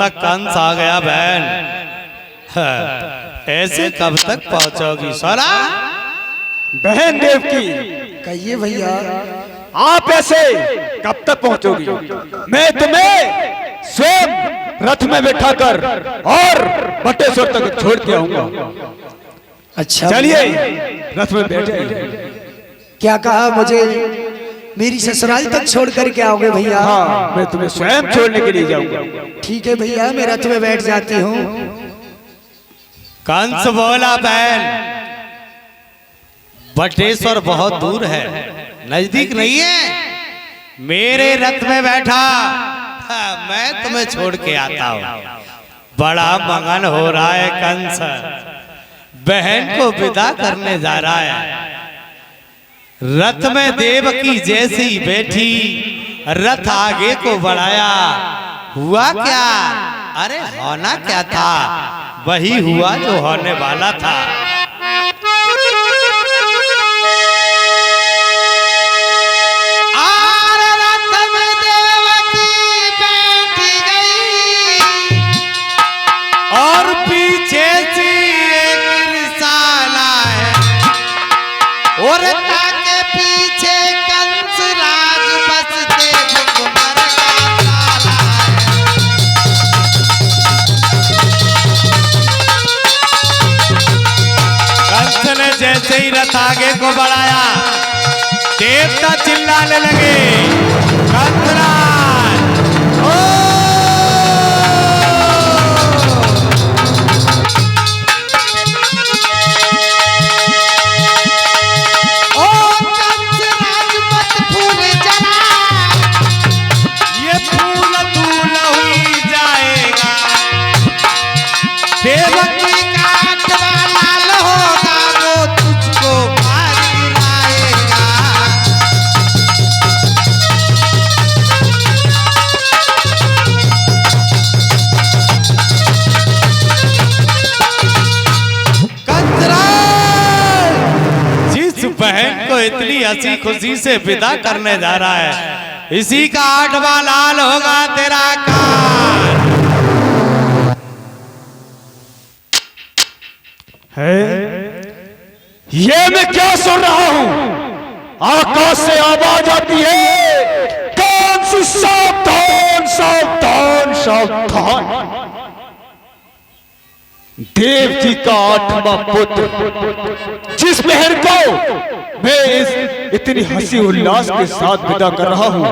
तक कंस आ गया बहन। ऐसे कब तक पहुंचोगी सोना? बहन देवकी, कहिए भैया। आप ऐसे कब तक पहुंचोगी? मैं तुम्हें स्वयं रथ में बैठा कर और बटेश्वर तक छोड़ के आऊंगा। अच्छा चलिए रथ में बैठे। क्या कहा? मुझे मेरी ससुराल तक छोड़ करके आओगे भैया? हाँ, मैं तुम्हें स्वयं छोड़ने के लिए जाऊंगा। ठीक है भैया, मैं रथ में बैठ जाती हूँ। कंस बोला बहन, बटेश्वर बहुत दूर है, नजदीक नहीं है। मेरे रथ में बैठा, मैं तुम्हें छोड़ के आता हूँ। बड़ा मगन हो रहा है कंस, बहन को विदा करने जा रहा है। रथ में देवकी जैसी बैठी, रथ आगे को बढ़ाया। हुआ क्या? अरे होना क्या था? वही हुआ जो होने वाला था। और पीछे से एक रिसाला है, और ताके पीछे कंस राज बसते भुखमर का साला है। कंस ने जैसे ही रथ आगे को बढ़ाया, देवता चिल्लाने लगे, कंसराज बहन को इतनी हंसी खुशी से विदा करने जा रहा है, इसी का 8वां लाल होगा तेरा काल। है ये मैं क्या सुन रहा हूं? आकाश से आवाज आती है, कंस सावधान सावधान सावधान। देव जी का 8वां पुत्र, जिस बहन को मैं इस इतनी हंसी उल्लास के साथ विदा कर रहा हूं,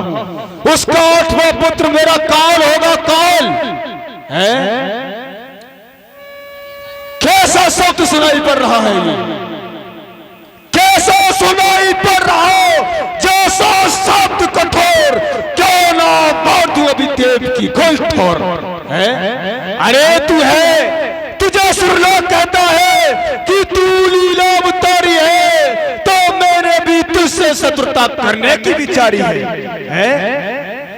उसका 8वां पुत्र मेरा काल होगा। काल है? कैसा शब्द सुनाई पड़ रहा है ये? कैसा सुनाई पड़ रहा हो? जैसा शब्द कठोर, क्यों ना मार दूं अभी देव की कोई ठोर है? अरे तू है, तुझे सुरलोक कहता है कि तू लीला अवतारी है, तो मैंने भी तुझसे शत्रुता करने की विचारी है?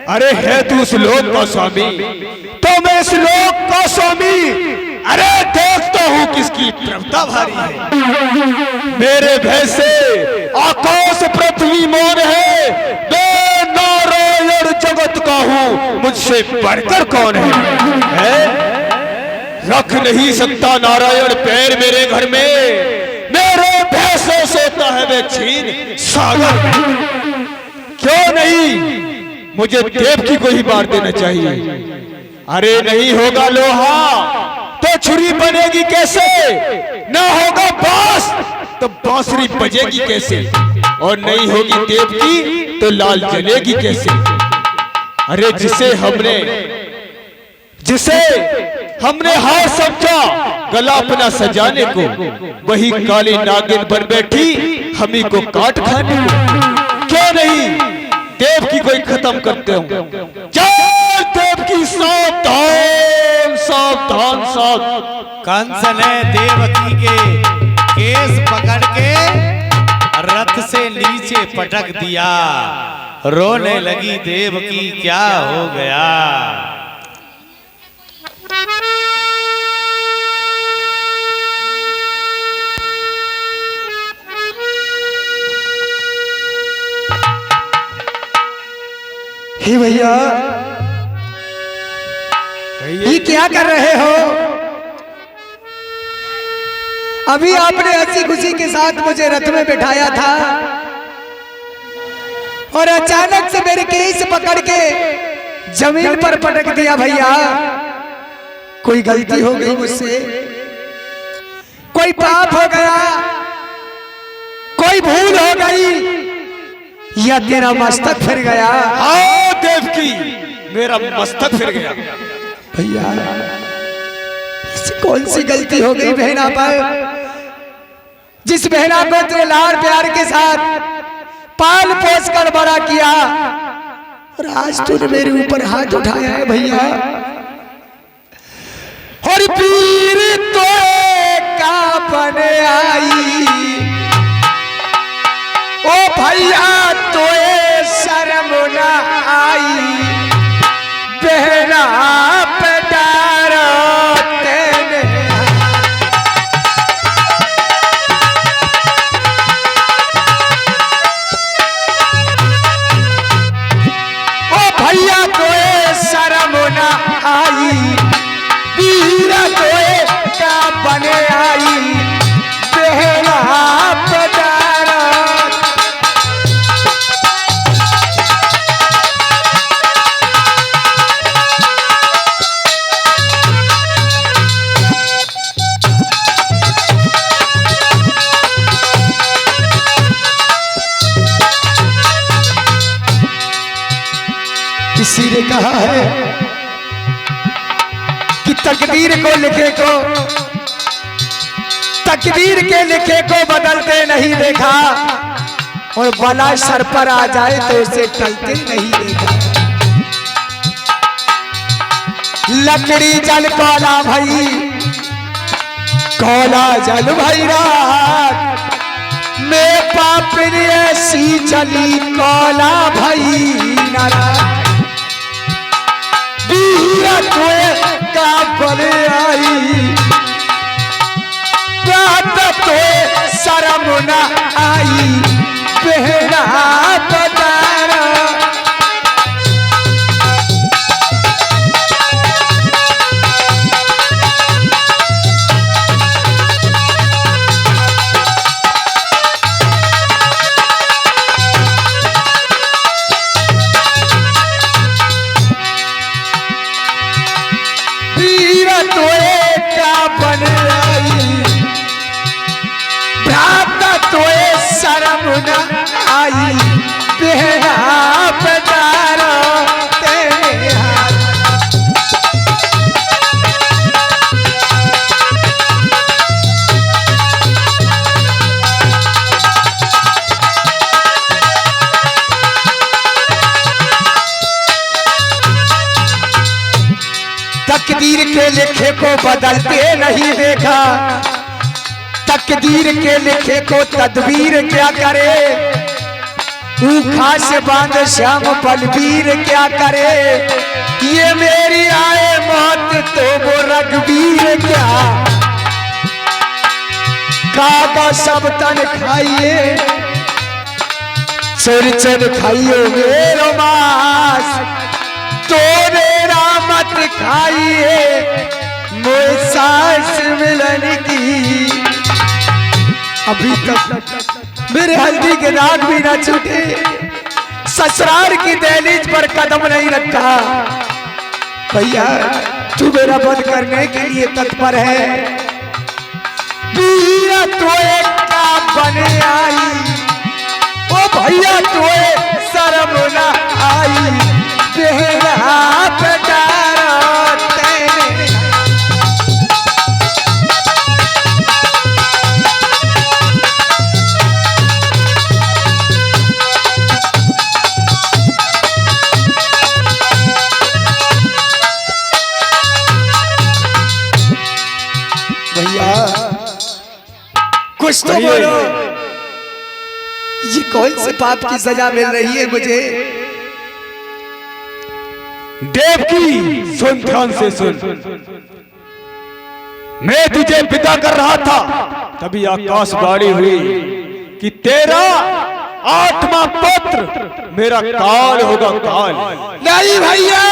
अरे है तू उस लोक का स्वामी, तो मैं इस लोक का स्वामी। अरे देखता हूं किसकी प्रभुता भारी है। मेरे भय से आकाश पृथ्वी मौन है, मैं नारायण जगत का हूं, मुझसे बढ़कर कौन है? रख नहीं सकता नारायण पैर मेरे घर में, मेरे भैंसों सोता है वे क्षीर सागर। क्यों नहीं? मुझे देवकी को ही मार देना चाहिए। अरे नहीं होगा लोहा तो छुरी बनेगी कैसे? ना होगा बांस तो बांसुरी बजेगी कैसे? और नहीं होगी देवकी तो लाल जलेगी कैसे? अरे जिसे हमने हार समझा गला अपना सजाने को, वही काली नागिन बन बैठी हमी को काट खाने को। क्यों नहीं देवकी को ही खत्म करते हो? चल देवकी सावधान सावधान सावधान। कंस ने देवकी के केस पकड़ के रथ से नीचे पटक दिया। रोने लगी देवकी, क्या हो गया? हे भैया, ये क्या कर रहे हो? अभी आपने हंसी खुशी के साथ मुझे रथ में बिठाया था और अचानक से मेरे केस पकड़ के जमीन पर पटक दिया। भैया कोई गलती हो गई मुझसे, कोई पाप हो गया, कोई भूल हो गई या तेरा मस्तक फिर गया? हाँ देवकी, मेरा मस्तक फिर गया। भैया कौन सी गलती हो गई बहना पर, जिस बहना को तेरे लाड़ प्यार के साथ पाल पोस कर बड़ा किया और आज तूने मेरे ऊपर हाथ उठाया है? भैया और पीर तो का बने आई, ओ भैया तो शर्म ना आई, बहना पे डारो तेने। ओ भैया तो शर्म ना आई, पीर तो का बने आई, बहना पे डारो। किसी ने कहा है कि तकदीर के लिखे को बदलते नहीं देखा और बला सर पर आ जाए तो उसे टलते नहीं देखा। लकड़ी जल कोला भई, कोला जल भई रात में, पापड़ी ऐसी चली कोला भई नाराज। का बने आई, तो शर्म न आई, बहना बदारा। शर्म न आई, बहना बदारो तेरे हाथ। तकदीर के लिखे को बदलते नहीं देखा, तकदीर के लिखे को तदबीर क्या करे, ऊखा से बांध श्याम बलबीर क्या करे, ये मेरी आए मौत तो वो रघुवीर क्या। काबा सब तन खाइए, चरचन खाइयो मेरो मास, तो मेरा मत खाइए मोए सांस मिलन की। अभी तक मेरे हल्दी के दाग भी ना छूटे, ससुराल की दहलीज पर कदम नहीं रखा। भैया तू मेरा वध करने के लिए तत्पर है, वीरा तोए का बने आई, ओ भैया तोए शर्म ना आई, बहना बदारो तेरे। कुछ तो बोलो, ये कौन से पाप की सजा मिल रही है मुझे? देवकी सुन, ध्यान से सुन। मैं तुझे विदा कर रहा था, तभी आकाशवाणी हुई कि तेरा 8वां पुत्र मेरा काल होगा, काल। नहीं भैया,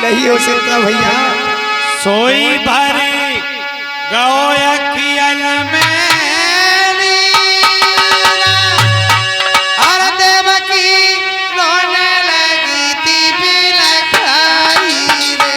नहीं हो सकता भैया। सोई भरी गौयखियन मेरी और देवकी रोने लगी थी बिलखाई रे।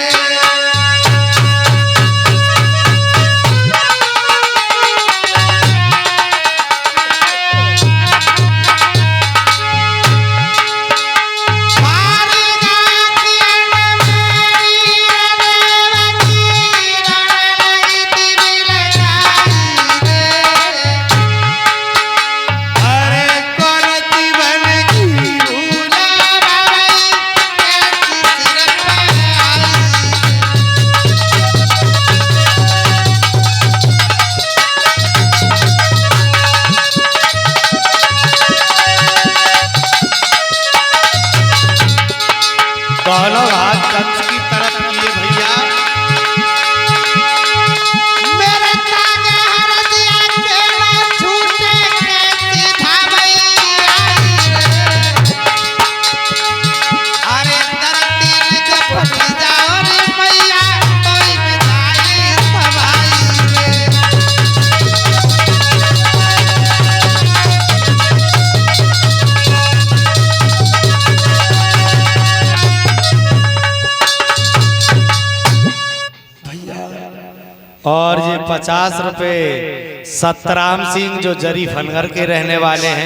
दोनों हाथ कंस की तरफ किए भैया। मेरे तागे हर दिया केला छूटे कैसी भावैया अरे धरती में जब फट जाओ रे मैया कोई बिताए सभाई रे। और ये 50 रुपए सतराम सिंह जो जरी फनगर के रहने वाले हैं